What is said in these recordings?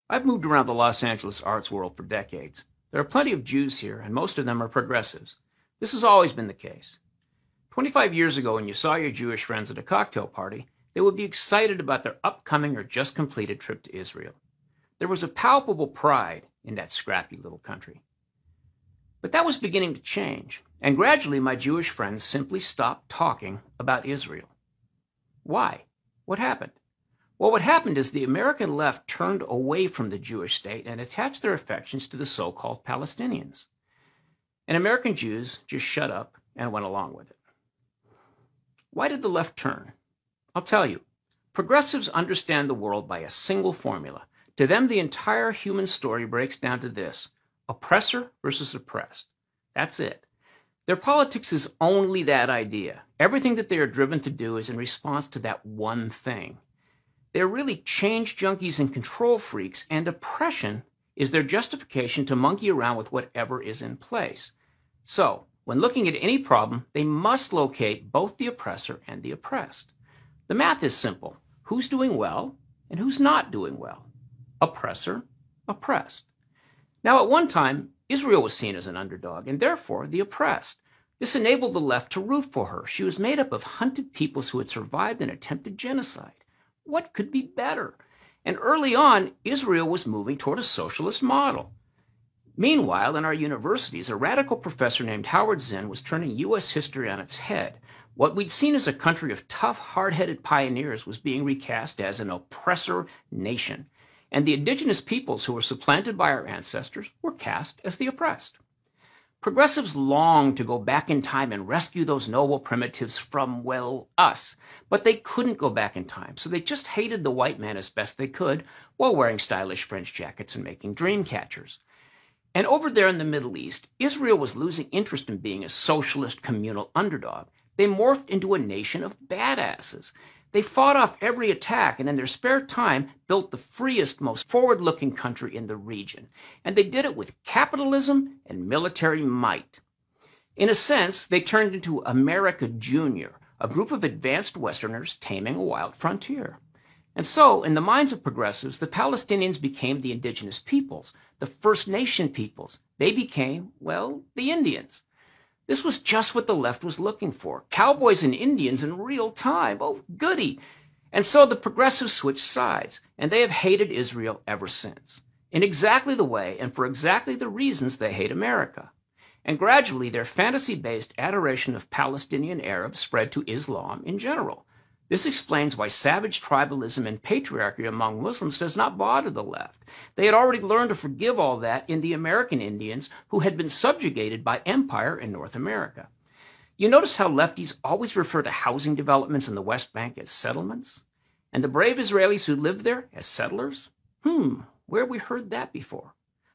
I've moved around the Los Angeles arts world for decades. There are plenty of Jews here, and most of them are progressives. This has always been the case. 25 years ago, when you saw your Jewish friends at a cocktail party, they would be excited about their upcoming or just completed trip to Israel. There was a palpable pride in that scrappy little country. But that was beginning to change, and gradually my Jewish friends simply stopped talking about Israel. Why? What happened? Well, what happened is the American left turned away from the Jewish state and attached their affections to the so-called Palestinians. And American Jews just shut up and went along with it. Why did the left turn? I'll tell you. Progressives understand the world by a single formula. To them, the entire human story breaks down to this: oppressor versus oppressed. That's it. Their politics is only that idea. Everything that they are driven to do is in response to that one thing. They're really change junkies and control freaks, and oppression is their justification to monkey around with whatever is in place. So, when looking at any problem, they must locate both the oppressor and the oppressed. The math is simple. Who's doing well and who's not doing well? Oppressor, oppressed. Now, at one time, Israel was seen as an underdog, and therefore the oppressed. This enabled the left to root for her. She was made up of hunted peoples who had survived an attempted genocide. What could be better? And early on, Israel was moving toward a socialist model. Meanwhile, in our universities, a radical professor named Howard Zinn was turning U.S. history on its head. What we'd seen as a country of tough, hard-headed pioneers was being recast as an oppressor nation. And the indigenous peoples who were supplanted by our ancestors were cast as the oppressed. Progressives longed to go back in time and rescue those noble primitives from, well, us. But they couldn't go back in time, so they just hated the white man as best they could while wearing stylish French jackets and making dream catchers. And over there in the Middle East, Israel was losing interest in being a socialist communal underdog. They morphed into a nation of badasses. They fought off every attack and in their spare time built the freest, most forward-looking country in the region. And they did it with capitalism and military might. In a sense, they turned into America Junior, a group of advanced Westerners taming a wild frontier. And so, in the minds of progressives, the Palestinians became the indigenous peoples, the First Nation peoples. They became, well, the Indians. This was just what the left was looking for. Cowboys and Indians in real time. Oh, goody. And so the progressives switched sides, and they have hated Israel ever since. In exactly the way and for exactly the reasons they hate America. And gradually their fantasy-based adoration of Palestinian Arabs spread to Islam in general. This explains why savage tribalism and patriarchy among Muslims does not bother the left. They had already learned to forgive all that in the American Indians who had been subjugated by empire in North America. You notice how lefties always refer to housing developments in the West Bank as settlements? And the brave Israelis who live there as settlers? Where have we heard that before?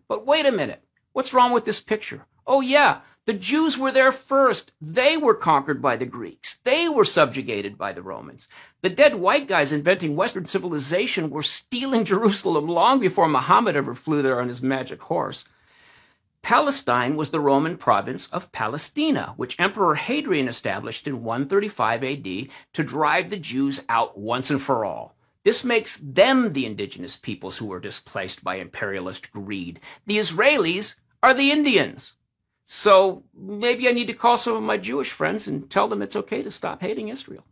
But wait a minute. What's wrong with this picture? Oh yeah, the Jews were there first. They were conquered by the Greeks. They were subjugated by the Romans. The dead white guys inventing Western civilization were stealing Jerusalem long before Muhammad ever flew there on his magic horse. Palestine was the Roman province of Palestina, which Emperor Hadrian established in 135 AD to drive the Jews out once and for all. This makes them the indigenous peoples who were displaced by imperialist greed. The Israelis are the Indians. So maybe I need to call some of my Jewish friends and tell them it's okay to stop hating Israel.